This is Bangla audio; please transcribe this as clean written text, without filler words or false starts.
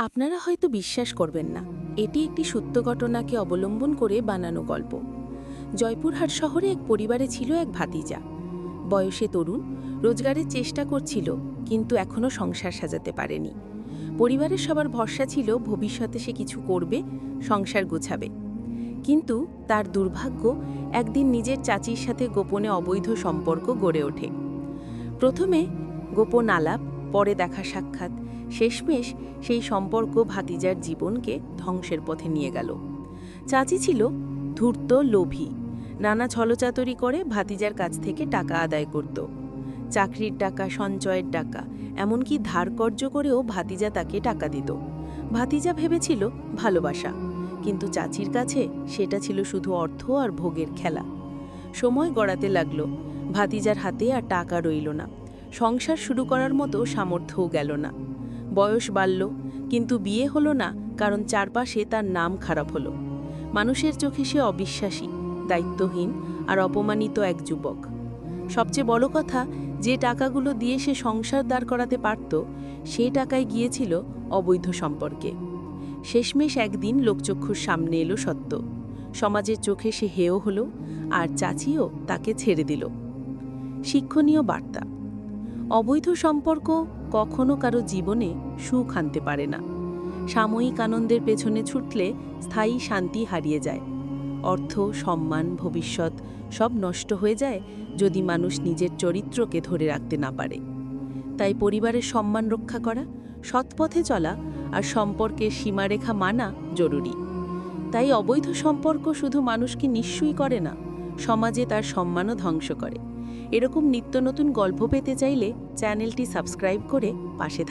আপনারা হয়তো বিশ্বাস করবেন না, এটি একটি সত্য ঘটনাকে অবলম্বন করে বানানো গল্প। জয়পুরহাট শহরে এক পরিবারে ছিল এক ভাতিজা। বয়সে তরুণ, রোজগারের চেষ্টা করছিল, কিন্তু এখনও সংসার সাজাতে পারেনি। পরিবারের সবার ভরসা ছিল ভবিষ্যতে সে কিছু করবে, সংসার গোছাবে। কিন্তু তার দুর্ভাগ্য, একদিন নিজের চাচির সাথে গোপনে অবৈধ সম্পর্ক গড়ে ওঠে। প্রথমে গোপন আলাপ, পরে দেখা সাক্ষাৎ, শেষমেশ সেই সম্পর্ক ভাতিজার জীবনকে ধ্বংসের পথে নিয়ে গেল। চাচি ছিল ধূর্ত, লোভী, নানা ছলচাতুরি করে ভাতিজার কাছ থেকে টাকা আদায় করত। চাকরির টাকা, সঞ্চয়ের টাকা, এমনকি ধার কর্জ করেও ভাতিজা তাকে টাকা দিত। ভাতিজা ভেবেছিল ভালোবাসা, কিন্তু চাচির কাছে সেটা ছিল শুধু অর্থ আর ভোগের খেলা। সময় গড়াতে লাগল, ভাতিজার হাতে আর টাকা রইল না, সংসার শুরু করার মতো সামর্থ্যও গেল না। বয়স বাড়ল, কিন্তু বিয়ে হলো না, কারণ চারপাশে তার নাম খারাপ হলো। মানুষের চোখে সে অবিশ্বাসী, দায়িত্বহীন আর অপমানিত এক যুবক। সবচেয়ে বড় কথা, যে টাকাগুলো দিয়ে সে সংসার দাঁড় করাতে পারত, সেই টাকায় গিয়েছিল অবৈধ সম্পর্কে। শেষমেশ একদিন লোকচক্ষুর সামনে এলো সত্য। সমাজের চোখে সে হেয় হলো, আর চাচিও তাকে ছেড়ে দিল। শিক্ষণীয় বার্তা: অবৈধ সম্পর্ক কখনো কারো জীবনে সুখ আনতে পারে না। সাময়িক আনন্দের পেছনে ছুটলে স্থায়ী শান্তি হারিয়ে যায়। অর্থ, সম্মান, ভবিষ্যৎ সব নষ্ট হয়ে যায় যদি মানুষ নিজের চরিত্রকে ধরে রাখতে না পারে। তাই পরিবারের সম্মান রক্ষা করা, সৎ পথে চলা আর সম্পর্কের সীমারেখা মানা জরুরি। তাই অবৈধ সম্পর্ক শুধু মানুষকে নিঃস্বই করে না, সমাজে তার সম্মানও ধ্বংস করে। এরকম নিত্য নতুন গল্প পেতে চাইলে চ্যানেলটি সাবস্ক্রাইব করে পাশে থাকুন।